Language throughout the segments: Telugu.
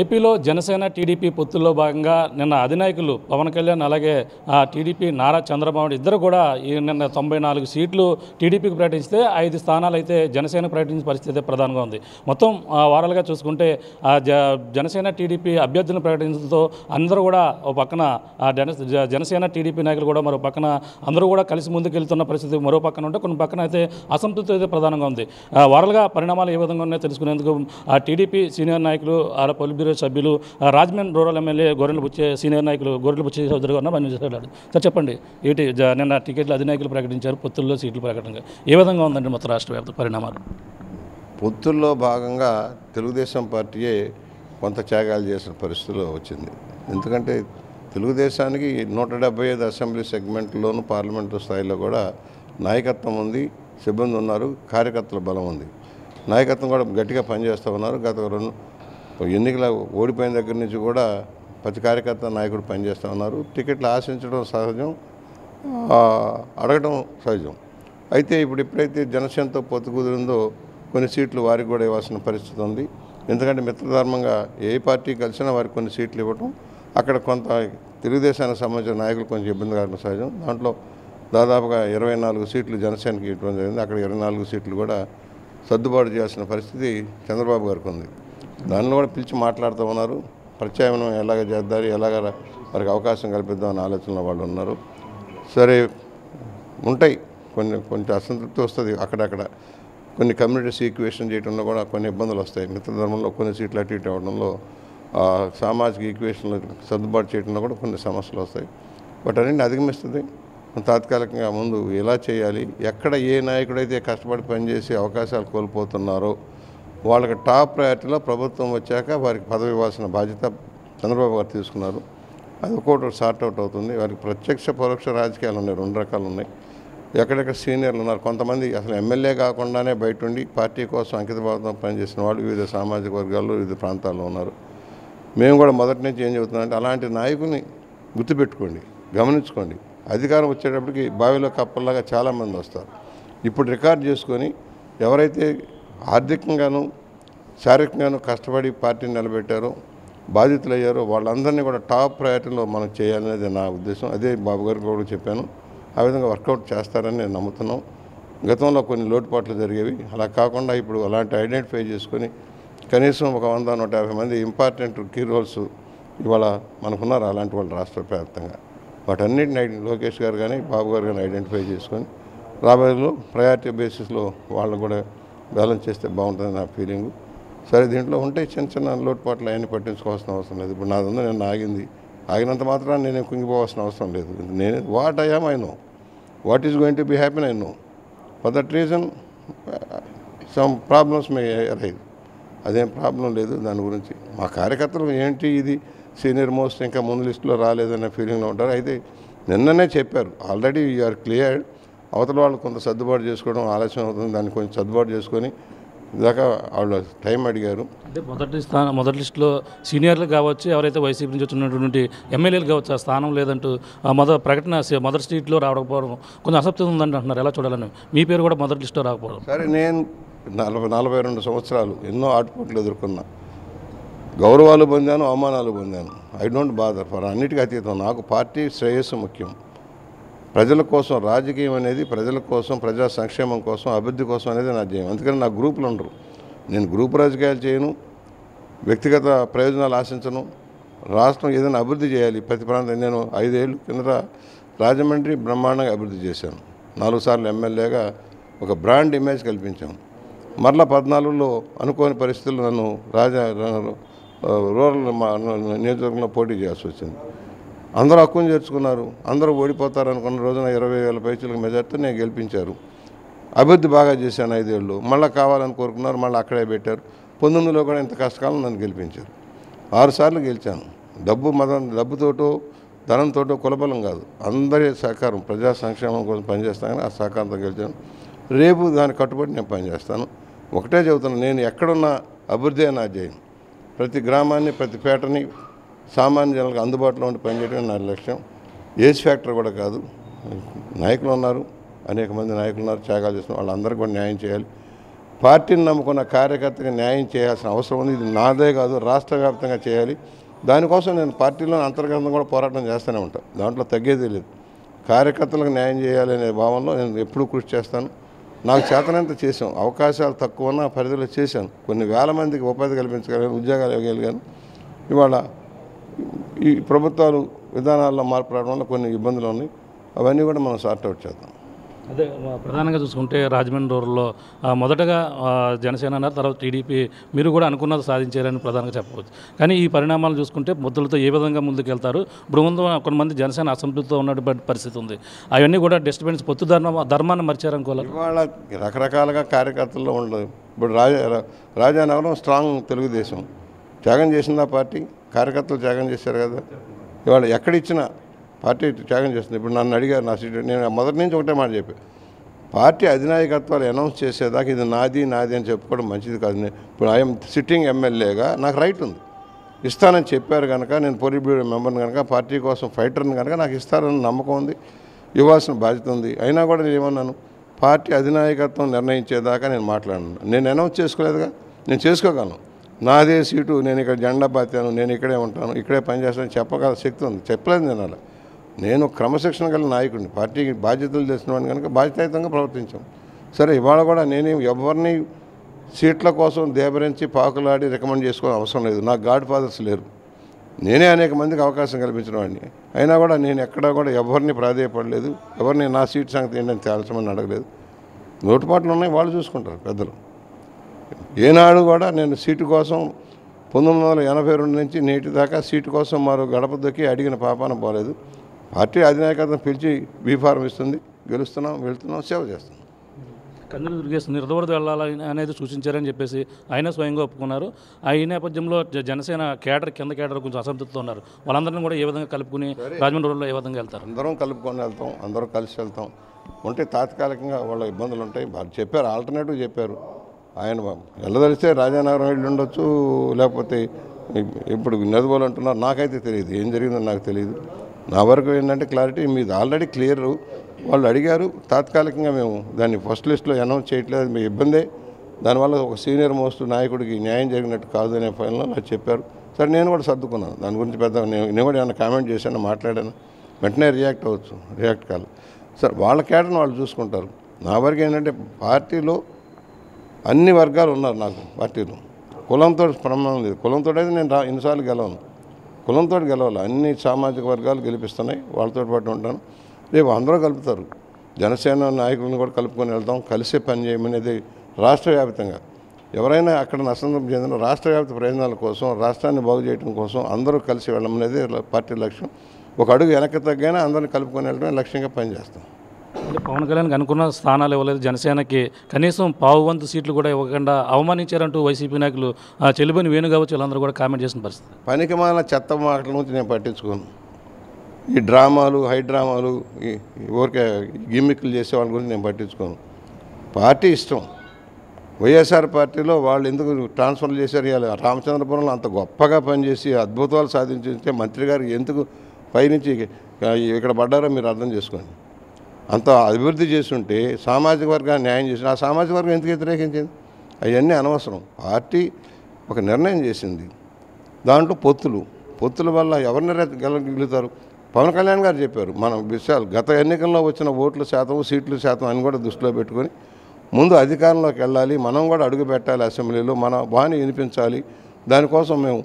ఏపీలో జనసేన టీడీపీ పొత్తుల్లో భాగంగా నిన్న అధినాయకులు పవన్ కళ్యాణ్ అలాగే టీడీపీ నారా చంద్రబాబు ఇద్దరు కూడా నిన్న 94 సీట్లు టీడీపీకి ప్రకటిస్తే 5 స్థానాలు అయితే జనసేన ప్రకటించిన పరిస్థితి ప్రధానంగా ఉంది. మొత్తం వారాలుగా చూసుకుంటే జనసేన టీడీపీ అభ్యర్థులను ప్రకటించడంతో అందరూ కూడా ఒక పక్కన జనసేన టీడీపీ నాయకులు కూడా మరో పక్కన అందరూ కూడా కలిసి ముందుకెళ్తున్న పరిస్థితి మరో పక్కన ఉంటే కొన్ని పక్కన అయితే అసంతృప్తి అయితే ప్రధానంగా ఉంది. వారాలుగా పరిణామాలు ఏ విధంగా ఉన్నాయో తెలుసుకునేందుకు టీడీపీ సీనియర్ నాయకులు పొలిట్ బ్యూరో సభ్యులు రాజమండ్రి రూరల్ ఎమ్మెల్యే గొర్రెలబుచ్చే సీనియర్ నాయకులు గొర్రెలబుచ్చే చౌదరి గారు మాట్లాడారు. సార్ చెప్పండి, ఏంటి నిన్న టికెట్లు అధినాయకులు ప్రకటించారు, పొత్తుల్లో సీట్లు ప్రకటన ఏ విధంగా ఉందండి మొత్తం రాష్ట్ర వ్యాప్త పరిణామాలు? పొత్తుల్లో భాగంగా తెలుగుదేశం పార్టీయే కొంత త్యాగాలు చేసిన పరిస్థితిలో వచ్చింది. ఎందుకంటే తెలుగుదేశానికి 175 అసెంబ్లీ సెగ్మెంట్లోనూ పార్లమెంటు స్థాయిలో కూడా నాయకత్వం ఉంది, సిబ్బంది ఉన్నారు, కార్యకర్తల బలం ఉంది. నాయకత్వం కూడా గట్టిగా పనిచేస్తూ ఉన్నారు. గత ఎన్నికల ఓడిపోయిన దగ్గర నుంచి కూడా ప్రతి కార్యకర్త నాయకుడు పనిచేస్తూ ఉన్నారు. టికెట్లు ఆశించడం సహజం, అడగడం సహజం. అయితే ఎప్పుడైతే జనసేనతో పొత్తు కుదిరిందో కొన్ని సీట్లు వారికి కూడా ఇవ్వాల్సిన పరిస్థితి ఉంది. ఎందుకంటే మిత్రధర్మంగా ఏ పార్టీ కలిసినా వారికి కొన్ని సీట్లు ఇవ్వటం, అక్కడ కొంత తెలుగుదేశానికి సంబంధించిన నాయకులు కొంచెం ఇబ్బంది కావడం సహజం. దాంట్లో దాదాపుగా 24 సీట్లు జనసేనకి ఇవ్వడం జరిగింది. అక్కడ 24 సీట్లు కూడా సర్దుబాటు చేయాల్సిన పరిస్థితి చంద్రబాబు గారికి ఉంది. దానిలో కూడా పిలిచి మాట్లాడుతూ ఉన్నారు. ప్రత్యామ్నాయం ఎలాగ చేద్దారు, ఎలాగ వారికి అవకాశం కల్పిద్దామని ఆలోచనలో వాళ్ళు ఉన్నారు. సరే, ఉంటాయి కొంచెం అసంతృప్తి వస్తుంది. అక్కడక్కడ కొన్ని కమ్యూనిటీస్ ఈక్వేషన్ చేయడంలో కూడా కొన్ని ఇబ్బందులు వస్తాయి. మిత్రధర్మంలో కొన్ని సీట్లు అటు ఇటు అవ్వడంలో సామాజిక ఈక్వేషన్లు సర్దుబాటు చేయడంలో కూడా కొన్ని సమస్యలు వస్తాయి. వాటన్నింటిని అధిగమిస్తుంది. తాత్కాలికంగా ముందు ఎలా చేయాలి, ఎక్కడ ఏ నాయకుడైతే కష్టపడి పనిచేసి అవకాశాలు కోల్పోతున్నారో వాళ్ళకి టాప్ ప్రయారిటీలో ప్రభుత్వం వచ్చాక వారికి పదవి ఇవ్వాల్సిన బాధ్యత చంద్రబాబు గారు తీసుకున్నారు. అది ఒక్కొక్కటి సార్ట్అవుట్ అవుతుంది. వారికి ప్రత్యక్ష పరోక్ష రాజకీయాలు ఉన్నాయి, 2 రకాలు ఉన్నాయి. ఎక్కడెక్కడ సీనియర్లు ఉన్నారు, కొంతమంది అసలు ఎమ్మెల్యే కాకుండానే బయట ఉండి పార్టీ కోసం అంకితభావంతో పనిచేసిన వాళ్ళు వివిధ సామాజిక వర్గాల్లో వివిధ ప్రాంతాల్లో ఉన్నారు. మేము కూడా మొదటి నుంచి ఏం చెబుతున్నామంటే అలాంటి నాయకుని గుర్తుపెట్టుకోండి, గమనించుకోండి. అధికారం వచ్చేటప్పటికి బావిలో కప్పల్లాగా చాలామంది వస్తారు. ఇప్పుడు రికార్డ్ చేసుకొని ఎవరైతే ఆర్థికంగాను శారీరకంగాను కష్టపడి పార్టీని నిలబెట్టారో, బాధితులయ్యారో వాళ్ళందరినీ కూడా టాప్ ప్రయారిటీలో మనం చేయాలనేది నా ఉద్దేశం. అదే బాబు గారికి కూడా చెప్పాను. ఆ విధంగా వర్కౌట్ చేస్తారని నేను నమ్ముతున్నాం. గతంలో కొన్ని లోటుపాట్లు జరిగేవి, అలా కాకుండా ఇప్పుడు అలాంటి ఐడెంటిఫై చేసుకొని కనీసం ఒక 100-150 మంది ఇంపార్టెంట్ కీ రోల్స్ ఇవాళ మనకున్నారు. అలాంటి వాళ్ళు రాష్ట్ర వ్యాప్తంగా వాటన్నిటిని లోకేష్ గారు కానీ బాబు గారు కానీ ఐడెంటిఫై చేసుకొని రాబోయేలో ప్రయారిటీ బేసిస్లో వాళ్ళు కూడా బ్యాలెన్స్ చేస్తే బాగుంటుంది నా ఫీలింగు. సరే, దీంట్లో ఉంటే చిన్న లోటుపాట్లు అవన్నీ పట్టించుకోవాల్సిన అవసరం లేదు. ఇప్పుడు నాదంతా నేను ఆగినంత మాత్రాన్ని నేనే కుంగిపోవాల్సిన అవసరం లేదు. నేను what I am I know, what is going to be happen I know. For that reason some problems may arise. అదేం ప్రాబ్లం లేదు దాని గురించి. మా కార్యకర్తలు ఏంటి ఇది సీనియర్ మోస్ట్ ఇంకా ముందు లిస్టులో రాలేదనే ఫీలింగ్లో ఉంటారు. అయితే నిన్ననే చెప్పారు, ఆల్రెడీ యూఆర్ క్లియర్డ్. అవతల వాళ్ళు కొంత సర్దుబాటు చేసుకోవడం ఆలస్యం అవుతుంది, దాన్ని కొంచెం సర్దుబాటు చేసుకొని దాకా వాళ్ళు టైం అడిగారు. అంటే మొదటి లిస్టులో సీనియర్లు కావచ్చు, ఎవరైతే వైసీపీ నుంచి వచ్చినటువంటి ఎమ్మెల్యేలు కావచ్చు, ఆ స్థానం లేదంటూ మొదటి సీట్లో రావకపోవడం కొంచెం అసంతృప్తి ఉందంటే అంటున్నారు. ఎలా చూడాలని మీ పేరు కూడా మొదటి లిస్టులో రాకపోవడం? సరే, నేను 42 సంవత్సరాలు ఎన్నో ఆటుపోట్లు ఎదుర్కొన్నా, గౌరవాలు పొందాను, అవమానాలు పొందాను. ఐ డోంట్ బాదర్ ఫర్ అన్నిటికీ అతీతం. నాకు పార్టీ శ్రేయస్సు ముఖ్యం. ప్రజల కోసం రాజకీయం అనేది ప్రజల కోసం, ప్రజా సంక్షేమం కోసం, అభివృద్ధి కోసం అనేది నా ధ్యేయం. అందుకని నా గ్రూపులు ఉండరు. నేను గ్రూప్ రాజకీయాలు చేయను, వ్యక్తిగత ప్రయోజనాలు ఆశించను. రాష్ట్రం ఏదైనా అభివృద్ధి చేయాలి ప్రతి ప్రాంతం. నేను 5 ఏళ్ళు కింద రాజమండ్రి బ్రహ్మాండంగా అభివృద్ధి చేశాను. 4 సార్లు ఎమ్మెల్యేగా ఒక బ్రాండ్ ఇమేజ్ కల్పించాను. మరలా 14లో అనుకోని పరిస్థితులు నన్ను రూరల్ నియోజకవర్గంలో పోటీ చేయాల్సి వచ్చింది. అందరూ హక్కును చేర్చుకున్నారు. అందరూ ఓడిపోతారు అనుకున్న రోజున 20,000 పైచలకు మెజార్టీతో నేను గెలిపించారు. అభివృద్ధి బాగా చేశాను 5 ఏళ్ళు. మళ్ళీ కావాలని కోరుకున్నారు, మళ్ళీ అక్కడే పెట్టారు. 19లో కూడా ఇంత కష్టకాలం నన్ను గెలిపించారు. 6 సార్లు గెలిచాను. డబ్బుతోటో ధనంతోటో కులబలం కాదు, అందరి సహకారం, ప్రజా సంక్షేమం కోసం పనిచేస్తానని ఆ సహకారంతో గెలిచాను. రేపు దానికి కట్టుబడి నేను పనిచేస్తాను. ఒకటే చెబుతున్నాను, నేను ఎక్కడున్న అభివృద్ధి నా ధ్యేయం. ప్రతి గ్రామాన్ని, ప్రతి పేటని సామాన్య జనాలకు అందుబాటులో ఉండి పనిచేయడమే నా లక్ష్యం. ఏజ్ ఫ్యాక్టర్ కూడా కాదు. నాయకులు ఉన్నారు, అనేక మంది నాయకులు ఉన్నారు, త్యాగాలు చేసిన వాళ్ళందరికీ కూడా న్యాయం చేయాలి. పార్టీని నమ్ముకున్న కార్యకర్తకి న్యాయం చేయాల్సిన అవసరం ఉంది. ఇది నాదే కాదు, రాష్ట్ర వ్యాప్తంగా చేయాలి. దానికోసం నేను పార్టీలో అంతర్గతంగా కూడా పోరాటం చేస్తూనే ఉంటాను. దాంట్లో తగ్గేది లేదు. కార్యకర్తలకు న్యాయం చేయాలి అనే భావనలో నేను ఎప్పుడూ కృషి చేస్తాను. నాకు చేతనంత చేశాం. అవకాశాలు తక్కువ ఉన్న పరిధిలో చేశాను. కొన్ని వేల మందికి ఉపాధి కల్పించగలిగాను, ఉద్యోగాలు ఇవ్వగలిగాను. ఇవాళ ఈ ప్రభుత్వాలు విధానాల్లో మార్పు రావడం వల్ల కొన్ని ఇబ్బందులు ఉన్నాయి. అవన్నీ కూడా మనం సార్ట్అవుట్ చేద్దాం. అదే ప్రధానంగా చూసుకుంటే రాజమండ్రి రూరల్లో మొదటగా జనసేన అన్నారు, తర్వాత టీడీపీ మీరు కూడా అనుకున్నది సాధించారని ప్రధానంగా చెప్పవచ్చు. కానీ ఈ పరిణామాలు చూసుకుంటే ముద్దులతో ఏ విధంగా ముందుకు వెళ్తారు? ఇప్పుడు ముందు కొంతమంది జనసేన అసంతృప్తితో ఉన్నటువంటి పరిస్థితి ఉంది. అవన్నీ కూడా డిస్టర్బెన్స్ పొత్తు ధర్మాన్ని మర్చారనుకోవాలి. ఇవాళ రకరకాలుగా కార్యకర్తల్లో ఉండదు. ఇప్పుడు రాజానగరం స్ట్రాంగ్ తెలుగుదేశం త్యాగం చేసిందా పార్టీ? కార్యకర్తలు త్యాగం చేశారు కదా. ఇవాళ ఎక్కడిచ్చినా పార్టీ త్యాగం చేస్తుంది. ఇప్పుడు నన్ను అడిగారు నా సీటు, నేను మొదటి నుంచి ఒకటే మాట చెప్పాను, పార్టీ అధినాయకత్వాలు అనౌన్స్ చేసేదాకా ఇది నాది అని చెప్పుకోవడం మంచిది కాదు. ఇప్పుడు ఐఎమ్ సిట్టింగ్ ఎమ్మెల్యేగా నాకు రైట్ ఉంది. ఇస్తానని చెప్పారు కనుక, నేను పోలిట్ బ్యూరో మెంబర్ని కనుక, పార్టీ కోసం ఫైటర్ని కనుక నాకు ఇస్తారని నమ్మకం ఉంది, ఇవ్వాల్సిన బాధ్యత ఉంది. అయినా కూడా నేను ఏమన్నాను, పార్టీ అధినాయకత్వం నిర్ణయించేదాకా నేను మాట్లాడను. నేను అనౌన్స్ చేసుకోలేదుగా, నేను చేసుకోగలను. నాదే సీటు, నేను ఇక్కడ జెండా పాతాను, నేను ఇక్కడే ఉంటాను, ఇక్కడే పనిచేస్తాను చెప్పగల శక్తి ఉంది. చెప్పలేదు నేను అలా. నేను క్రమశిక్షణ గల నాయకుడిని, పార్టీకి బాధ్యతలు చేసినవాడిని కనుక బాధ్యతాయుతంగా ప్రవర్తించాం. సరే, ఇవాళ కూడా నేనేం ఎవరిని సీట్ల కోసం దేబరించి పాకులాడి రికమెండ్ చేసుకోవడం అవసరం లేదు. నాకు గాడ్ ఫాదర్స్ లేరు. నేనే అనేక మందికి అవకాశం కల్పించిన వాడిని. అయినా కూడా నేను ఎక్కడా కూడా ఎవరిని ప్రాధేయపడలేదు, ఎవరిని నా సీట్ సంగతి ఏంటని తేల్చమని అడగలేదు. లోటుపాట్లు ఉన్నాయి, వాళ్ళు చూసుకుంటారు పెద్దలు. ఏనాడు కూడా నేను సీటు కోసం 1982 నుంచి నేటి దాకా సీటు కోసం మరో గడప దొక్కి అడిగిన పాపాన పోలేదు. పార్టీ అధినాయకత్వం పిలిచి బీఫారం ఇస్తుంది, గెలుస్తున్నాం, వెళ్తున్నాం, సేవ చేస్తున్నాం. కందులు దుర్గేష్ నిర్దోడు వెళ్ళాలని అనేది సూచించారని చెప్పేసి ఆయన స్వయంగా ఒప్పుకున్నారు. ఈ నేపథ్యంలో జనసేన కేడర్ కింద కేడర్ కొంచెం అసంతృప్తితో ఉన్నారు. వాళ్ళందరినీ కూడా ఏ విధంగా కలుపుకుని రాజమండ్రి రోడ్లో ఏ విధంగా వెళ్తారు? అందరం కలుపుకొని వెళ్తాం, అందరం కలిసి వెళ్తాం. ఉంటే తాత్కాలికంగా వాళ్ళ ఇబ్బందులు ఉంటాయి. వాళ్ళు చెప్పారు, ఆల్టర్నేటివ్ చెప్పారు. ఆయన వెళ్ళదలిస్తే రాజానగరం వెళ్ళి ఉండొచ్చు, లేకపోతే ఇప్పుడు నెదబోలు అంటున్నారు. నాకైతే తెలియదు, ఏం జరిగిందో నాకు తెలియదు. నా వరకు ఏంటంటే క్లారిటీ మీది ఆల్రెడీ క్లియర్. వాళ్ళు అడిగారు, తాత్కాలికంగా మేము దాన్ని ఫస్ట్ లిస్ట్లో అనౌన్స్ చేయట్లేదు, మీ ఇబ్బందే, దానివల్ల ఒక సీనియర్ మోస్ట్ నాయకుడికి న్యాయం జరిగినట్టు కాదు అనే ఫైనల్లో నాకు చెప్పారు. సరే, నేను కూడా సర్దుకున్నాను. దాని గురించి పెద్ద నేను కూడా ఏమైనా కామెంట్ చేశాను, మాట్లాడాను, వెంటనే రియాక్ట్ కాదు. సరే, వాళ్ళ కేటర్ని వాళ్ళు చూసుకుంటారు. నా వరకు ఏంటంటే పార్టీలో అన్ని వర్గాలు ఉన్నారు. నాకు పార్టీలో కులంతో ప్రమాణం లేదు. కులంతో అయితే నేను ఎన్నిసార్లు గెలవను, కులంతో గెలవాలి. అన్ని సామాజిక వర్గాలు గెలిపిస్తున్నాయి, వాళ్ళతో పాటు ఉంటాను. రేపు అందరూ కలుపుతారు. జనసేన నాయకులను కూడా కలుపుకొని వెళ్తాం, కలిసే పని చేయమనేది రాష్ట్ర వ్యాప్తంగా. ఎవరైనా అక్కడ అసంతృప్తి చెందిన రాష్ట్ర వ్యాప్త ప్రయోజనాల కోసం, రాష్ట్రాన్ని బాగు చేయడం కోసం అందరూ కలిసి వెళ్ళమనేది పార్టీ లక్ష్యం. ఒక అడుగు వెనక్కి తగ్గైనా అందరిని కలుపుకొని వెళ్ళడమే లక్ష్యంగా పనిచేస్తాం. అంటే పవన్ కళ్యాణ్కి అనుకున్న స్థానాలు ఇవ్వలేదు, జనసేనకి కనీసం పావువంతు సీట్లు కూడా ఇవ్వకుండా అవమానించారంటూ వైసీపీ నాయకులు చెల్లిబోని వేణు కావచ్చు వీళ్ళందరూ కూడా కామెంట్ చేసిన పరిస్థితి. పనికిమాల చెత్త మాటల నుంచి నేను పట్టించుకోను. ఈ డ్రామాలు, హై డ్రామాలు, ఈ ఊరికే గిమ్మిక్లు చేసే వాళ్ళ గురించి నేను పట్టించుకోను. పార్టీ ఇష్టం. వైఎస్ఆర్ పార్టీలో వాళ్ళు ఎందుకు ట్రాన్స్ఫర్లు చేశారు? ఇవాళ రామచంద్రపురంలో అంత గొప్పగా పనిచేసి అద్భుతాలు సాధించే మంత్రి గారు ఎందుకు పైనుంచి ఇక్కడ పడ్డారో మీరు అర్థం చేసుకోండి. అంత అభివృద్ధి చేస్తుంటే సామాజిక వర్గాన్ని న్యాయం చేసి ఆ సామాజిక వర్గం ఎందుకు వ్యతిరేకించింది? అవన్నీ అనవసరం. పార్టీ ఒక నిర్ణయం చేసింది, దాంట్లో పొత్తుల వల్ల ఎవరిని గెలుగుతారు? పవన్ కళ్యాణ్ గారు చెప్పారు, మనం విషయాలు గత ఎన్నికల్లో వచ్చిన ఓట్ల శాతం, సీట్ల శాతం అని కూడా దృష్టిలో పెట్టుకొని ముందు అధికారంలోకి వెళ్ళాలి, మనం కూడా అడుగు పెట్టాలి, అసెంబ్లీలో మన వాణి వినిపించాలి. దానికోసం మేము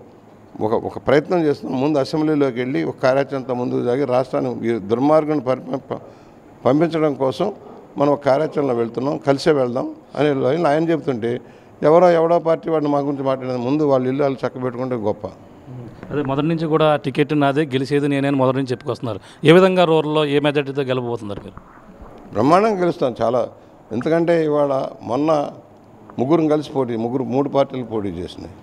ఒక ప్రయత్నం చేస్తున్నాం. ముందు అసెంబ్లీలోకి వెళ్ళి ఒక కార్యాచరణతో ముందుకు సాగి రాష్ట్రాన్ని దుర్మార్గాన్ని పంపించడం కోసం మనం ఒక కార్యాచరణలో వెళ్తున్నాం, కలిసే వెళ్దాం అని ఆయన చెబుతుంటే ఎవడో పార్టీ వాడిని మా గురించి మాట్లాడేది ముందు వాళ్ళ ఇల్లు వాళ్ళు చక్కబెట్టుకుంటే గొప్ప. అదే మొదటి నుంచి కూడా టికెట్ నాదే, గెలిచేది నేనే మొదటి నుంచి చెప్పుకొస్తున్నారు. ఏ విధంగా రూరల్లో ఏ మెజార్టీతో గెలవబోతున్నారు మీరు? బ్రహ్మాండంగా గెలుస్తాం చాలా. ఎందుకంటే ఇవాళ మొన్న ముగ్గురు కలిసి మూడు పార్టీలు పోటీ చేసినాయి.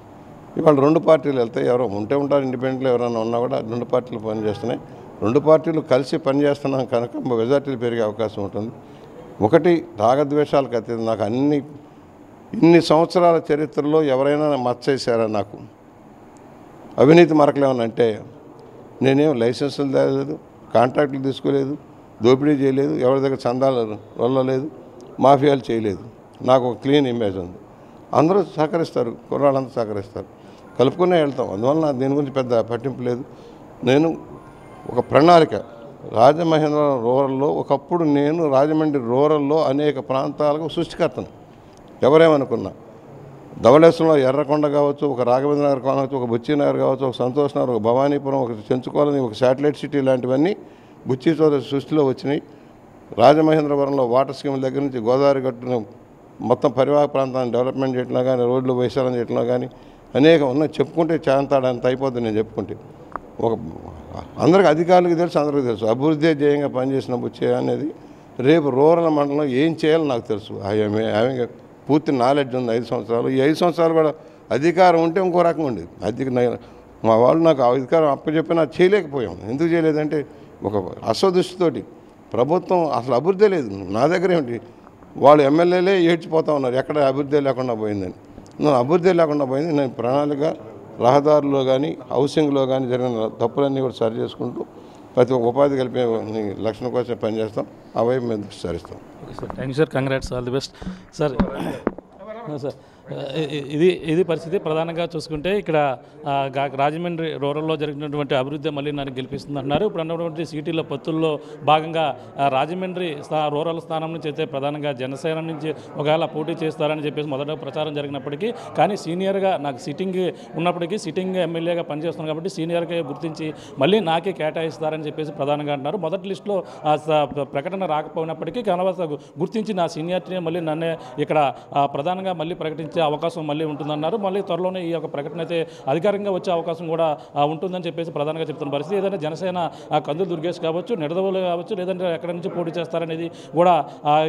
ఇవాళ 2 పార్టీలు వెళ్తాయి. ఎవరో ఉంటారు ఇండిపెండెంట్లో, ఎవరైనా ఉన్నా కూడా 2 పార్టీలు పనిచేస్తున్నాయి. 2 పార్టీలు కలిసి పనిచేస్తున్నాం కనుక మెజార్టీలు పెరిగే అవకాశం ఉంటుంది. ఒకటి, రాగద్వేషాలకు అతీతం. నాకు ఇన్ని సంవత్సరాల చరిత్రలో ఎవరైనా మచ్చేసారా? నాకు అవినీతి మరకలేమనంటే నేనేం లైసెన్సులు తేలేదు, కాంట్రాక్టులు తీసుకోలేదు, దోపిడీ చేయలేదు, ఎవరి దగ్గర చందాలు వెళ్ళలేదు, మాఫియాలు చేయలేదు. నాకు ఒక క్లీన్ ఇమేజ్ ఉంది. అందరూ సహకరిస్తారు, కుర్రాళ్ళంతా సహకరిస్తారు, కలుపుకునే వెళ్తాం. అందువల్ల నాకు దీని గురించి పెద్ద పట్టింపు లేదు. నేను ఒక ప్రణాళిక రాజమహేంద్రవరం రూరల్లో ఒకప్పుడు నేను రాజమండ్రి రూరల్లో అనేక ప్రాంతాలకు సృష్టికర్తను. ఎవరేమనుకున్నా ధవళేశ్వరంలో ఎర్రకొండ కావచ్చు, ఒక రాఘవేంద్ర నగర్ కావచ్చు, ఒక బుచ్చినగర్ కావచ్చు, ఒక సంతోష్ నగర్, ఒక భవానీపురం, ఒక చెంచుకోలని, ఒక శాటిలైట్ సిటీ లాంటివన్నీ బుచ్చి చౌదరి సృష్టిలో వచ్చినాయి. రాజమహేంద్రవరంలో వాటర్ స్కీమ్ దగ్గర నుంచి గోదావరి గట్టును మొత్తం పరివాహక ప్రాంతాన్ని డెవలప్మెంట్ చేయడంలో కానీ, రోడ్లు వైశాలం చేయడంలో కానీ అనేక ఉన్నాయి. చెప్పుకుంటే చాంతాడంత అయిపోతుంది నేను చెప్పుకుంటే. ఒక అందరికి అధికారులకు తెలుసు, అందరికీ తెలుసు అభివృద్ధి ధ్యేయంగా పనిచేసిన బుచ్చి అనేది రేపు రూరల్ మండలంలో ఏం చేయాలో నాకు తెలుసు. ఆమె పూర్తి నాలెడ్జ్ ఉంది. 5 సంవత్సరాలు, ఈ 5 సంవత్సరాలు కూడా అధికారం ఉంటే ఇంకో రకంగా ఉండేది. మా వాళ్ళు నాకు అధికారం అప్పచెప్పినా చేయలేకపోయాం. ఎందుకు చేయలేదంటే ఒక అస్వదృష్టితోటి ప్రభుత్వం అసలు అభివృద్ధి లేదు. నా దగ్గర ఏమిటి, వాళ్ళు ఎమ్మెల్యేలే ఏడ్చిపోతూ ఉన్నారు ఎక్కడ అభివృద్ధి లేకుండా పోయిందని. నేను అభివృద్ధి లేకుండా పోయింది. నేను ప్రణాళిక రహదారుల్లో కానీ హౌసింగ్లో కానీ జరిగిన తప్పులన్నీ కూడా సరి చేసుకుంటూ ప్రతి ఒక్క ఉపాధి కలిపే లక్ష్యం కోసం పనిచేస్తాం. ఆ వైపు మేము దృష్టి సారిస్తాం. Okay sir, thank you sir, congrats, all the best sir. Sir ఇది పరిస్థితి. ప్రధానంగా చూసుకుంటే ఇక్కడ రాజమండ్రి రూరల్లో జరిగినటువంటి అభివృద్ధి మళ్ళీ నన్ను గెలిపిస్తుంది అంటున్నారు. ఇప్పుడు అన్నటువంటి సిటీలో పొత్తుల్లో భాగంగా రాజమండ్రి రూరల్ స్థానం నుంచి అయితే ప్రధానంగా జనసేన నుంచి ఒకవేళ పోటీ చేస్తారని చెప్పేసి మొదట ప్రచారం జరిగినప్పటికీ, కానీ సీనియర్గా నాకు సిట్టింగ్ ఉన్నప్పటికీ సిట్టింగ్ ఎమ్మెల్యేగా పనిచేస్తున్నాను కాబట్టి సీనియర్గా గుర్తించి మళ్ళీ నాకే కేటాయిస్తారని చెప్పేసి ప్రధానంగా అంటున్నారు. మొదటి లిస్టులో ప్రకటన రాకపోయినప్పటికీ కనవస గుర్తించి నా సీనియారిటీని మళ్ళీ నన్నే ఇక్కడ ప్రధానంగా మళ్ళీ ప్రకటించే అవకాశం మళ్ళీ ఉంటుందన్నారు. మళ్ళీ త్వరలోనే ఈ యొక్క ప్రకటన అయితే అధికారికంగా వచ్చే అవకాశం కూడా ఉంటుందని చెప్పేసి ప్రధానంగా చెప్తున్న పరిస్థితి. ఏదైతే జనసేన కందులు దుర్గేష్ కావచ్చు, నిడదవోలు కావచ్చు, లేదంటే ఎక్కడి నుంచి పోటీ చేస్తారనేది కూడా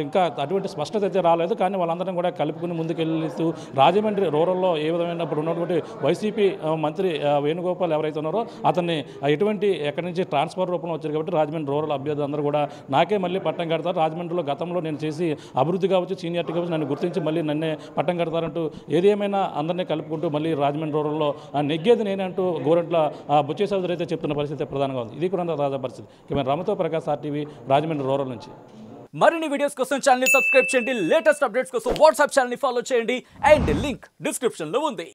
ఇంకా అటువంటి స్పష్టత అయితే రాలేదు. కానీ వాళ్ళందరం కూడా కలుపుకుని ముందుకెళ్తూ రాజమండ్రి రూరల్లో ఏ విధమైన ఇప్పుడు ఉన్నటువంటి వైసీపీ మంత్రి వేణుగోపాల్ ఎవరైతే ఉన్నారో అతన్ని ఎటువంటి ఎక్కడి నుంచి ట్రాన్స్ఫర్ రూపంలో వచ్చారు కాబట్టి రాజమండ్రి రూరల్ అభ్యర్థులు అందరూ కూడా నాకే మళ్ళీ పట్టం కడతారు. రాజమండ్రిలో గతంలో నేను చేసి అభివృద్ధి కావచ్చు, సీనియారిటీ కావచ్చు, నన్ను గుర్తించి మళ్ళీ నన్నే పట్టం కడతారంటూ ఏది ఏమైనా అందరినీ కలుపుకుంటూ మళ్ళీ రాజమండ్రి రూరల్లో నెగ్గేది నేనంటూ గోరంట్ల బుచ్చే చౌదరి అయితే చెప్తున్న పరిస్థితి ప్రధానంగా ఉంది. ఇది కూడా రాజా పరిస్థితి. ఇక రమతో ప్రకాష్ RTV రాజమండ్రి రూరల్ నుంచి. మరిన్ని వీడియోస్ కోసం ఛానల్ ని సబ్స్క్రైబ్ చేయండి. లేటెస్ట్ అప్డేట్స్ కోసం వాట్సాప్ ఛానల్ ని ఫాలో చేయండి. అండ్ లింక్ డిస్క్రిప్షన్ లో ఉంది.